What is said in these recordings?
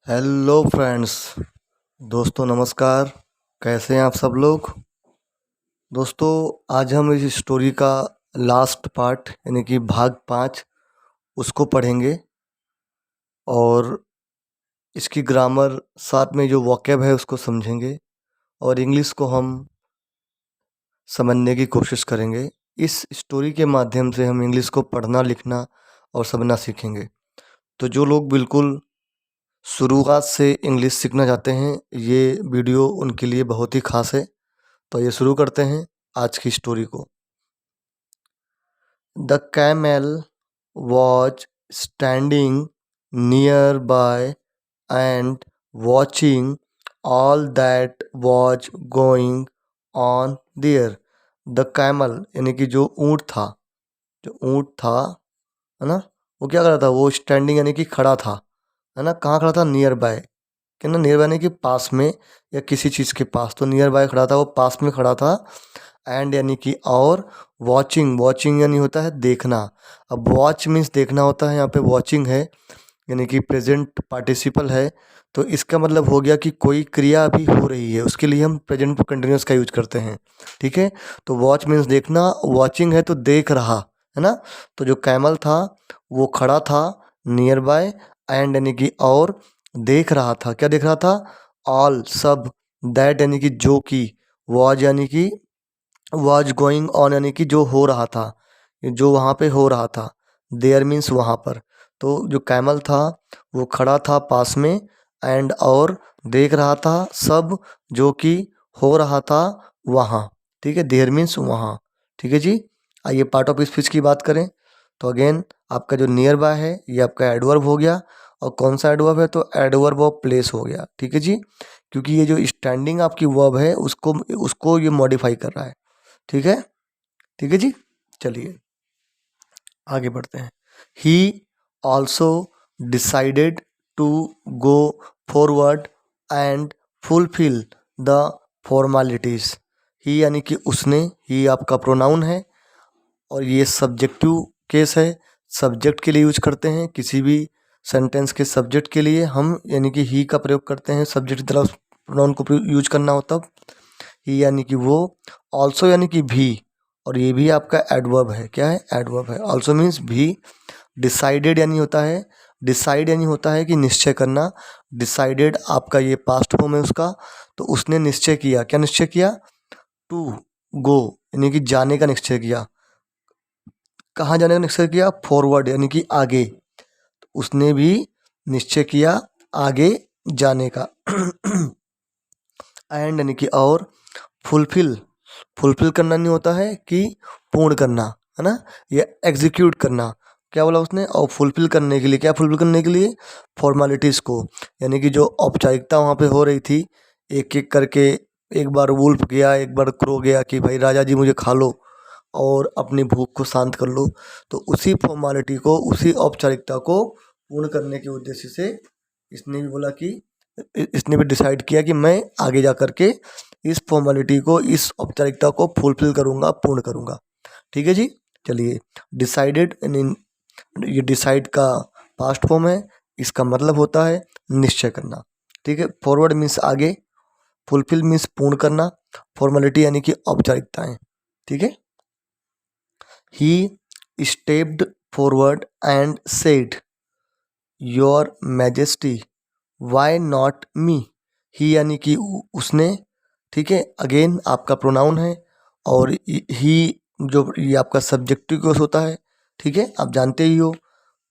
Hello friends, दोस्तों नमस्कार। कैसे हैं आप सब लोग। दोस्तों, आज हम इस स्टोरी का लास्ट पार्ट यानी कि भाग 5 उसको पढ़ेंगे और इसकी ग्रामर साथ में जो वोकैब है उसको समझेंगे और इंग्लिश को हम समझने की कोशिश करेंगे। इस स्टोरी के माध्यम से हम इंग्लिश को पढ़ना लिखना और समझना सीखेंगे। तो जो लोग बिल्कुल शुरुआत से इंग्लिश सीखना चाहते हैं, ये वीडियो उनके लिए बहुत ही खास है। तो ये शुरू करते हैं आज की स्टोरी को। The camel was standing near by and watching all that was going on their. The camel यानी कि जो ऊँट था, है ना, वो क्या कर रहा था, वो स्टैंडिंग यानी कि खड़ा था, है ना। कहाँ खड़ा था? नियर बाय, कि ना, नियर बाय यानी कि पास में या किसी चीज़ के पास। तो नियर बाय खड़ा था, वो पास में खड़ा था। एंड यानी कि और, वॉचिंग, वॉचिंग यानी होता है देखना। अब वॉच मीन्स देखना होता है, यहाँ पे वॉचिंग है यानी कि प्रेजेंट पार्टिसिपल है। तो इसका मतलब हो गया कि कोई क्रिया अभी हो रही है, उसके लिए हम प्रेजेंट कंटिन्यूस का यूज करते हैं। ठीक है, तो वॉच मीन्स देखना, वॉचिंग है तो देख रहा, है ना। तो जो कैमल था वो खड़ा था नियर बाय, एंड यानी कि और, देख रहा था। क्या देख रहा था? ऑल, सब, दैट यानी कि जो कि, वॉज यानी कि वॉज गोइंग ऑन यानी कि जो हो रहा था, जो वहाँ पे हो रहा था। देयर मीन्स वहाँ पर। तो जो कैमल था वो खड़ा था पास में, एंड और देख रहा था सब जो कि हो रहा था वहाँ। ठीक है, देयर मीन्स वहाँ। ठीक है जी। आइए पार्ट ऑफ स्पीच की बात करें। तो अगेन आपका जो नियर बाय है ये आपका एडवर्ब हो गया। और कौन सा एडवर्ब है? तो एडवर्ब ऑफ प्लेस हो गया। ठीक है जी, क्योंकि ये जो स्टैंडिंग आपकी वर्ब है उसको उसको ये मॉडिफाई कर रहा है। ठीक है, ठीक है जी। चलिए आगे बढ़ते हैं। He also decided to go forward and fulfil the formalities. He यानी कि उसने, ही आपका प्रोनाउन है और ये सब्जेक्टिव केस है। सब्जेक्ट के लिए यूज करते हैं, किसी भी सेंटेंस के सब्जेक्ट के लिए हम यानी कि ही का प्रयोग करते हैं। सब्जेक्ट की तरफ प्रोनाउन को यूज करना हो तब। ही यानी कि वो, ऑल्सो यानी कि भी, और ये भी आपका एडवर्ब है। क्या है? एडवर्ब है। ऑल्सो मीन्स भी। डिसाइडेड यानी होता है, डिसाइड यानी होता है कि निश्चय करना। डिसाइडेड आपका ये पास्ट फॉर्म है उसका। तो उसने निश्चय किया। क्या निश्चय किया? टू गो यानी कि जाने का निश्चय किया। कहाँ जाने का निश्चय किया? फॉरवर्ड यानी कि आगे। तो उसने भी निश्चय किया आगे जाने का। एंड यानी कि और, फुलफिल, फुलफिल करना नहीं होता है कि पूर्ण करना, है ना, या एग्जीक्यूट करना। क्या बोला उसने? और फुलफिल करने के लिए, क्या फुलफिल करने के लिए? फॉर्मेलिटीज़ को, यानी कि जो औपचारिकता वहाँ पे हो रही थी, एक एक करके। एक बार वुल्फ गया, एक बार क्रो गया कि भाई राजा जी मुझे खा लो और अपनी भूख को शांत कर लो। तो उसी फॉर्मेलिटी को, उसी औपचारिकता को पूर्ण करने के उद्देश्य से इसने भी बोला कि, इसने भी डिसाइड किया कि मैं आगे जा कर के इस फॉर्मेलिटी को, इस औपचारिकता को फुलफिल करूँगा, पूर्ण करूँगा। ठीक है जी। चलिए, डिसाइडेड, ये डिसाइड का पास्ट फॉर्म है। इसका मतलब होता है निश्चय करना। ठीक है, फॉरवर्ड मीन्स आगे, फुलफिल मीन्स पूर्ण करना, फॉर्मेलिटी यानी कि औपचारिकताएं। ठीक है। He stepped forward and said, your majesty why not me. He यानी कि उसने। ठीक है, अगेन आपका प्रोनाउन है और ही जो ये आपका सब्जेक्टिव केस होता है। ठीक है, आप जानते ही हो।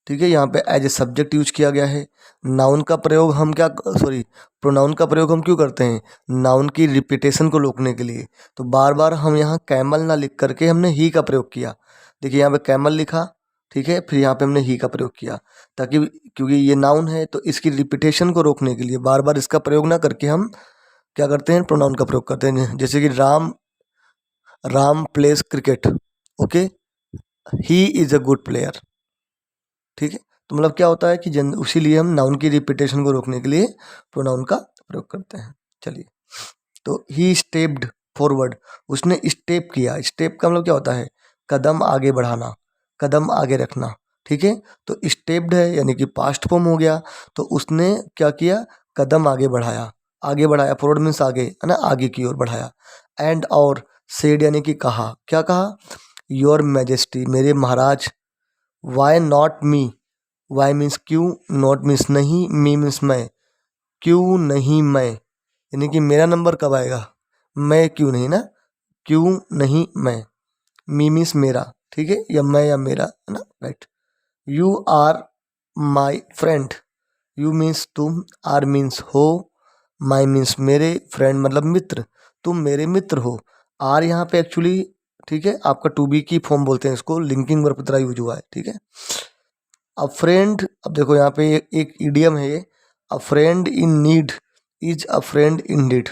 ठीक है, यहाँ पे एज ए सब्जेक्ट यूज किया गया है। नाउन का प्रयोग हम क्या, सॉरी, प्रोनाउन का प्रयोग हम क्यों करते हैं? नाउन की रिपीटेशन को रोकने के लिए। तो बार बार हम यहाँ कैमल ना लिख करके हमने ही का प्रयोग किया। देखिए यहाँ पे कैमल लिखा, ठीक है, फिर यहाँ पे हमने ही का प्रयोग किया, ताकि, क्योंकि ये नाउन है तो इसकी रिपीटेशन को रोकने के लिए बार बार इसका प्रयोग ना करके हम क्या करते हैं? प्रोनाउन का प्रयोग करते हैं। जैसे कि Ram, Ram place cricket. Okay, he is a good player. ठीक है, तो मतलब क्या होता है कि उसी लिए हम नाउन की रिपीटेशन को रोकने के लिए प्रोनाउन का प्रयोग करते हैं। चलिए, तो ही स्टेप्ड फॉरवर्ड, उसने स्टेप किया। स्टेप का मतलब क्या होता है? कदम आगे बढ़ाना, कदम आगे रखना। ठीक है। तो स्टेप्ड है यानी कि पास्ट फॉर्म हो गया, तो उसने क्या किया, कदम आगे बढ़ाया। आगे बढ़ाया, फॉरवर्ड मीन्स आगे, है ना, आगे की ओर बढ़ाया। एंड और सेड यानी कि कहा, क्या कहा, योर मैजेस्टी, मेरे महाराज। Why not me, why means क्यों, नॉट मीन्स नहीं, मी मीन्स मैं, क्यों नहीं मैं, यानी कि मेरा नंबर कब आएगा, मैं क्यों नहीं ना, क्यों नहीं मैं, मी मीन्स मेरा, ठीक है, या मैं या मेरा, है ना, right. You are my friend, you means तुम, आर मीन्स हो, माई मीन्स मेरे, फ्रेंड मतलब मित्र, तुम मेरे मित्र हो। आर यहाँ पे एक्चुअली, ठीक है, आपका टू बी की फॉर्म बोलते हैं इसको, लिंकिंग वर्ब की तरह यूज हुआ है, ठीक है। अ फ्रेंड, अब देखो यहाँ पे एक इडियम है ये, a friend in need is a friend in deed,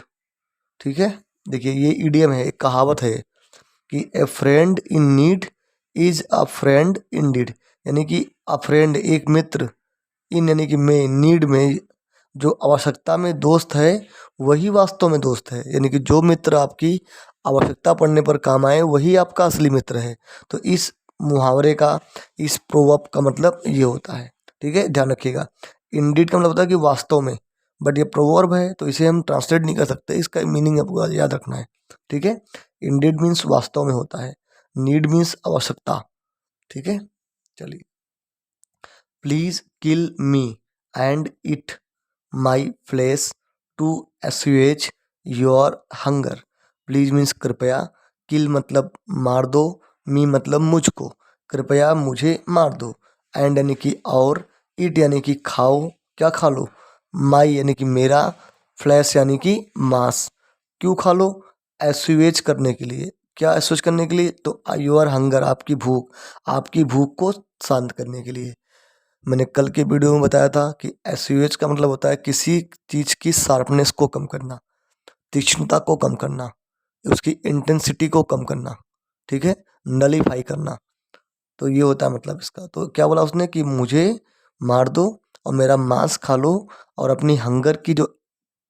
ठीक है। देखिए ये इडियम है, एक कहावत है कि a friend in need is a friend in deed, यानी कि अ फ्रेंड एक मित्र, इन यानी कि में, नीड में, जो आवश्यकता में दोस्त है वही वास्तव में दोस्त है, यानी कि जो मित्र आपकी आवश्यकता पड़ने पर काम आए वही आपका असली मित्र है। तो इस मुहावरे का, इस प्रोवर्ब का मतलब ये होता है, ठीक है, ध्यान रखिएगा। इंडीड का मतलब होता है कि वास्तव में, बट ये प्रोवर्ब है तो इसे हम ट्रांसलेट नहीं कर सकते, इसका मीनिंग आपको याद रखना है, ठीक है। इंडीड मीन्स वास्तव में होता है, नीड मीन्स आवश्यकता, ठीक है। चलिए, please kill me and eat my flesh to assuage your hunger. Please means कृपया, किल मतलब मार दो, मी मतलब मुझको, कृपया मुझे मार दो, एंड यानी कि और, इट यानी कि खाओ, क्या खा लो, माई यानी कि मेरा, फ्लैश यानी कि मांस, क्यों खा लो, एस्युएज करने के लिए, क्या एस्युएज करने के लिए, तो योर हंगर आपकी भूख को शांत करने के लिए। मैंने कल के वीडियो में बताया था कि एसयूएच का मतलब होता है किसी चीज़ की शार्पनेस को कम करना, तीक्ष्णता को कम करना, उसकी इंटेंसिटी को कम करना, ठीक है, नलीफाई करना। तो ये होता है मतलब इसका। तो क्या बोला उसने कि मुझे मार दो और मेरा मांस खा लो और अपनी हंगर की जो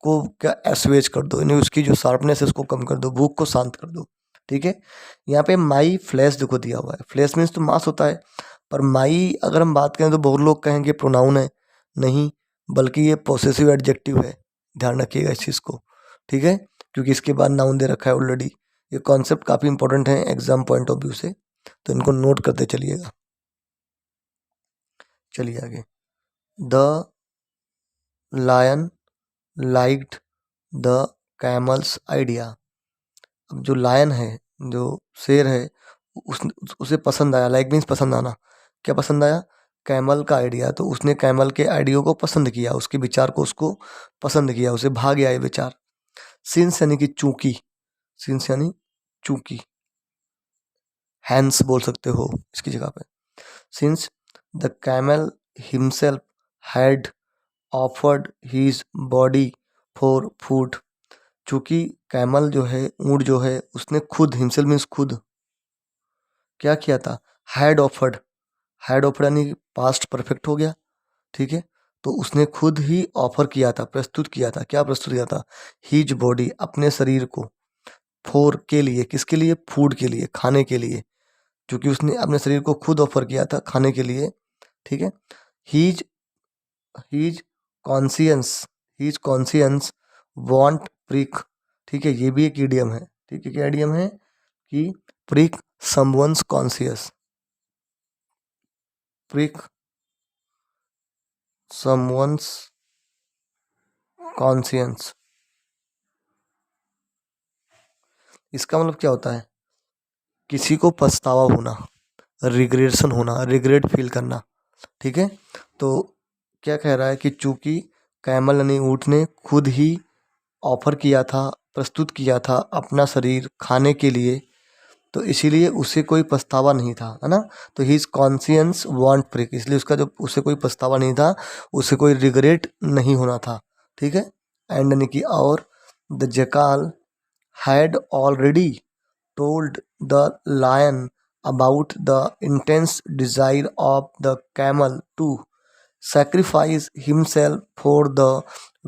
को क्या एसवेज कर दो, यानी उसकी जो शार्पनेस है उसको कम कर दो, भूख को शांत कर दो, ठीक है। यहाँ पे माई फ्लैश देखो दिया हुआ है, फ्लैश मीन्स तो मांस होता है, पर माई अगर हम बात करें तो बहुत लोग कहेंगे प्रोनाउन है, नहीं, बल्कि ये पोसेसिव एडजेक्टिव है, ध्यान रखिएगा इस चीज़ को, ठीक है, क्योंकि इसके बाद नाउन दे रखा है ऑलरेडी। ये कॉन्सेप्ट काफ़ी इंपॉर्टेंट है एग्जाम पॉइंट ऑफ व्यू से, तो इनको नोट करते चलिएगा। चलिए आगे, the lion liked the camel's idea. अब जो लायन है, जो शेर है, उस उसे पसंद आया, लाइक मीन्स पसंद आना, क्या पसंद आया, कैमल का आइडिया, तो उसने कैमल के आइडियो को पसंद किया, उसके विचार को उसको पसंद किया, उसे भाग गया ये विचार। सिंस यानी कि चूंकि, सिंस यानी चूंकि, हैंस बोल सकते हो इसकी जगह पे। Since the camel himself had offered his body for food, चूंकि कैमल जो है, ऊंट जो है, उसने खुद, हिमसेल्फ मीन्स खुद, क्या किया था, हैड ऑफर्ड, हैड ऑफर्ड यानी पास्ट परफेक्ट हो गया, ठीक है। तो उसने खुद ही ऑफर किया था, प्रस्तुत किया था, क्या प्रस्तुत किया था, हीज बॉडी, अपने शरीर को, फोर के लिए, किसके लिए, फूड के लिए, खाने के लिए, क्योंकि उसने अपने शरीर को खुद ऑफर किया था खाने के लिए, ठीक है। His his conscience, his conscience won't prick, ठीक है, ये भी एक इडियम है, ठीक है, क्या इडियम है कि prick someone's conscious, prick someone's conscience, इसका मतलब क्या होता है, किसी को पछतावा होना, रिग्रेशन होना, रिग्रेट फील करना, ठीक है। तो क्या कह रहा है कि चूंकि कैमल यानी ऊँट ने खुद ही ऑफर किया था, प्रस्तुत किया था अपना शरीर खाने के लिए, तो इसीलिए उसे कोई पछतावा नहीं था, है ना। तो हिज कॉन्सियंस वांट प्रिक, इसलिए उसका जो, उसे कोई पछतावा नहीं था, उसे कोई रिग्रेट नहीं होना था, ठीक है। एंड यानी कि और, the jackal had already told the lion about the intense desire of the camel to sacrifice himself for the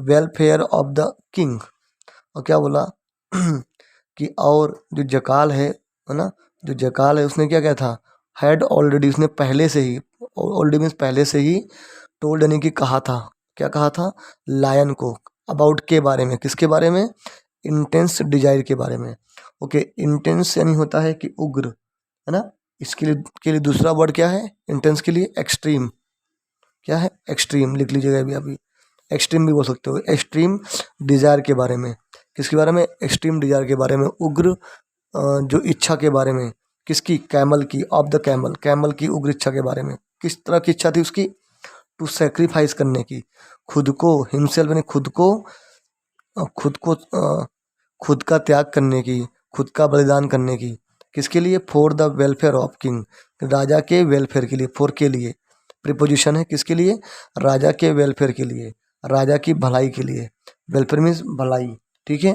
welfare of the king। और क्या बोला कि और जो जकाल है ना, जो जकाल है उसने क्या किया था, हैड ऑलरेडी, उसने पहले से ही, ऑलरेडी मीन्स पहले से ही, टोल्ड यानी कि कहा था, क्या कहा था, लायन को, अबाउट के बारे में, किसके बारे में, इंटेंस डिजायर के बारे में। ओके, इंटेंस यानी होता है कि उग्र, है ना, इसके लिए के लिए दूसरा वर्ड क्या है इंटेंस के लिए, एक्सट्रीम, क्या है, एक्सट्रीम, लिख लीजिएगा अभी, एक्सट्रीम भी बोल सकते हो, एक्सट्रीम डिजायर के बारे में, किसके बारे में, एक्सट्रीम डिजायर के बारे में, उग्र जो इच्छा के बारे में, किसकी, कैमल की, ऑफ द कैमल, कैमल की उग्र इच्छा के बारे में, किस तरह की इच्छा थी उसकी, टू सेक्रीफाइस करने की, खुद को, हिमसेल्फ यानी खुद को, खुद को खुद का त्याग करने की, खुद का बलिदान करने की, किसके लिए, for the welfare of king, राजा के वेलफेयर के लिए, फॉर के लिए प्रीपोजिशन है, किसके लिए, राजा के वेलफेयर के लिए, राजा की भलाई के लिए, वेलफेयर मीन्स भलाई, ठीक है,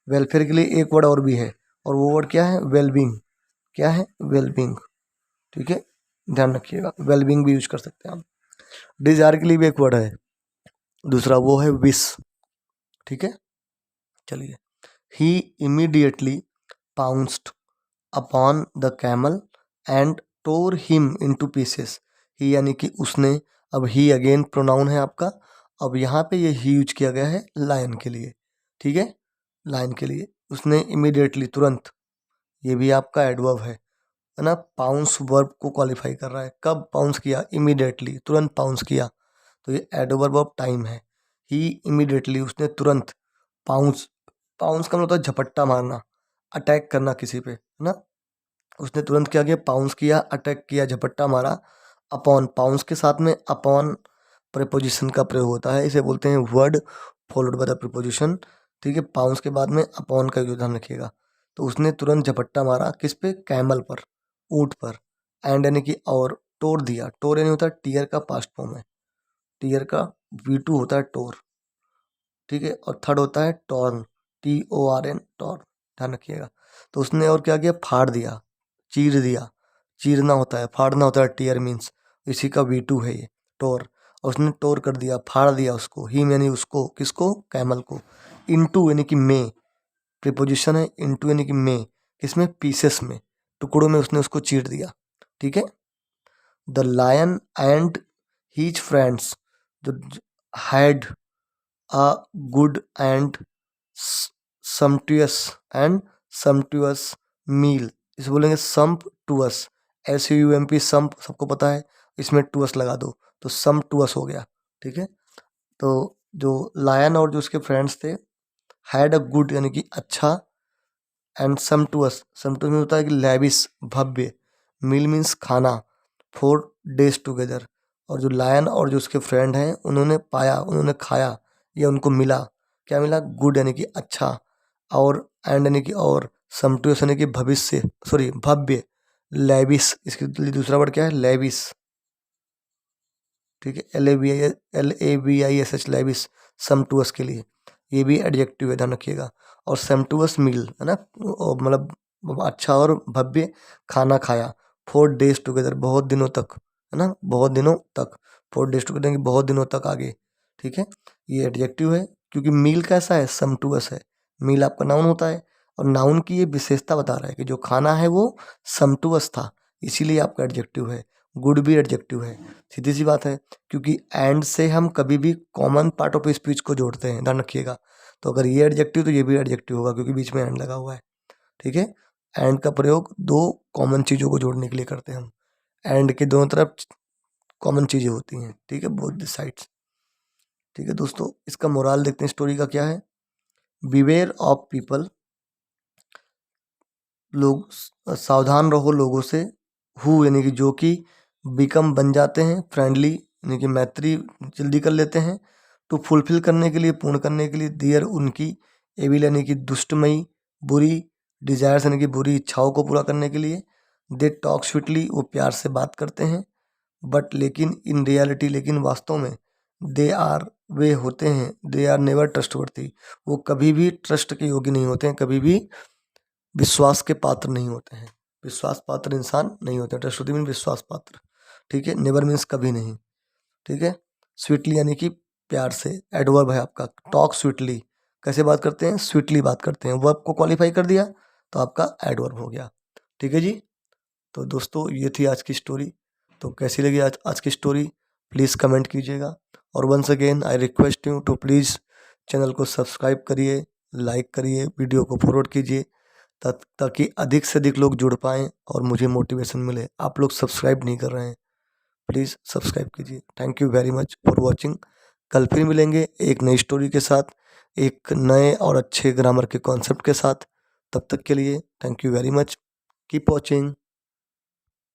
वेलफेयर के लिए एक वर्ड और भी है, और वो वर्ड क्या है, वेलबींग, क्या है, वेलबींग, ठीक है, ध्यान रखिएगा, वेलबींग भी यूज कर सकते हैं आप। डिजायर के लिए भी एक वर्ड है दूसरा, वो है विश, ठीक है, चलिए, he immediately pounced upon the camel and tore him into pieces, he यानी कि उसने, अब ही अगेन प्रोनाउन है आपका, अब यहाँ पे ये ही यूज किया गया है लायन के लिए, ठीक है, लायन के लिए, उसने इमीडिएटली, तुरंत, ये भी आपका एडवर्ब है ना, पाउंस वर्ब को क्वालिफाई कर रहा है, कब पाउंस किया, इमीडिएटली, तुरंत पाउंस किया, तो ये एडवर्ब ऑफ टाइम है, ही इमीडिएटली, उसने तुरंत, पाउंस, पाउंस का मतलब होता है झपट्टा मारना, अटैक करना किसी पे, है ना, उसने तुरंत क्या किया, पाउंस किया, अटैक किया, झपट्टा मारा, अपॉन, पाउंस के साथ में अपॉन प्रीपोजिशन का प्रयोग होता है, इसे बोलते हैं word followed by the preposition, ठीक है, पाउंस के बाद में अपॉन का ध्यान रखिएगा, तो उसने तुरंत झपट्टा मारा किस पे, कैमल पर, ऊंट पर, एंड यानी कि और, टोर दिया, टोर यानी होता है टीयर का पास्ट फॉर्म है, टीयर का V2 होता है टोर, ठीक है, और थर्ड होता है टॉर्न, TORN, टॉर्न, ध्यान रखिएगा, तो उसने और क्या किया, फाड़ दिया, चीर दिया, चीरना होता है, फाड़ना होता है, टीयर मीन्स, इसी का V2 है ये, टोर, और उसने टोर कर दिया, फाड़ दिया उसको, ही यानी उसको, किसको, कैमल को, इनटू यानी कि में, प्रीपोजिशन है, इनटू यानी कि में, किसमें, पीसेस में, टुकड़ों में उसने उसको चीर दिया, ठीक है, the lion and his friends, जो had a good and sumptuous meal, इसे बोलेंगे sumptuous, SUMP, सम्प सबको पता है, इसमें टूअस लगा दो तो sumptuous हो गया, ठीक है, तो जो लायन और जो उसके फ्रेंड्स थे, हैड अ गुड यानी कि अच्छा, एंड समटूअस में होता है कि लैविस, भव्य, मील मीन्स खाना, 4 days टुगेदर, और जो लायन और जो उसके फ्रेंड हैं उन्होंने पाया, उन्होंने खाया, या उनको मिला, क्या मिला, गुड यानी कि अच्छा, और एंड यानी कि और, समटूअस यानी कि भविष्य, सॉरी भव्य, लैविस, इसके लिए दूसरा वर्ड क्या है, लैविस, ठीक है, LAVISH, लैविस, समटूअस के लिए, ये भी एडजेक्टिव है, ध्यान रखिएगा, और सेम्टुअस मील है ना, और मतलब अच्छा और भव्य खाना खाया, 4 days टुगेदर, बहुत दिनों तक, है ना, बहुत दिनों तक, 4 days टुगेदर की बहुत दिनों तक आगे, ठीक है, ये एडजेक्टिव है, क्योंकि मील कैसा है, समटुअस है, मील आपका नाउन होता है, और नाउन की ये विशेषता बता रहा है कि जो खाना है वो समटुअस था, इसीलिए आपका एडजेक्टिव है, गुड भी एडजेक्टिव है, सीधी सी बात है, क्योंकि एंड से हम कभी भी कॉमन पार्ट ऑफ स्पीच को जोड़ते हैं, ध्यान रखिएगा, तो अगर ये एडजेक्टिव तो ये भी एडजेक्टिव होगा, क्योंकि बीच में एंड लगा हुआ है, ठीक है, एंड का प्रयोग दो कॉमन चीज़ों को जोड़ने के लिए करते हैं हम, एंड के दोनों तरफ कॉमन चीज़ें होती हैं, ठीक है, बोथ द साइड्स, ठीक है दोस्तों, इसका मोरल देखते हैं स्टोरी का क्या है, बिवेयर ऑफ पीपल, लोग, सावधान रहो लोगों से, हु यानी कि जो कि, बिकम बन जाते हैं, फ्रेंडली यानी कि मैत्री जल्दी कर लेते हैं, टू फुलफिल करने के लिए, पूर्ण करने के लिए, दियर उनकी, एविल यानी कि दुष्टमयी, बुरी, डिजायर्स यानी कि बुरी इच्छाओं को पूरा करने के लिए, दे टॉक स्वीटली, वो प्यार से बात करते हैं, बट लेकिन इन रियलिटी, लेकिन वास्तव में, दे आर, वे होते हैं, दे आर नेवर ट्रस्टवर्थी, वो कभी भी ट्रस्ट के योग्य नहीं होते हैं, कभी भी विश्वास के पात्र नहीं होते हैं, विश्वास पात्र इंसान नहीं होते, ट्रस्टवर्दी मीन विश्वास पात्र, ठीक है, नेवर मीन्स कभी नहीं, ठीक है, स्वीटली यानी कि प्यार से, एडवर्ब है आपका, टॉक स्वीटली, कैसे बात करते हैं, स्वीटली बात करते हैं, वर्ब को क्वालिफाई कर दिया तो आपका एडवर्ब हो गया, ठीक है जी, तो दोस्तों ये थी आज की स्टोरी, तो कैसी लगी आज आज की स्टोरी प्लीज़ कमेंट कीजिएगा। और once again I request you to please channel को सब्सक्राइब करिए, लाइक करिए, वीडियो को फॉरवर्ड कीजिए ताकि अधिक से अधिक लोग जुड़ पाएँ और मुझे मोटिवेशन मिले। आप लोग सब्सक्राइब नहीं कर रहे हैं, प्लीज़ सब्सक्राइब कीजिए। Thank you very much for watching. कल फिर मिलेंगे एक नई स्टोरी के साथ, एक नए और अच्छे ग्रामर के कॉन्सेप्ट के साथ। तब तक के लिए thank you very much. Keep watching.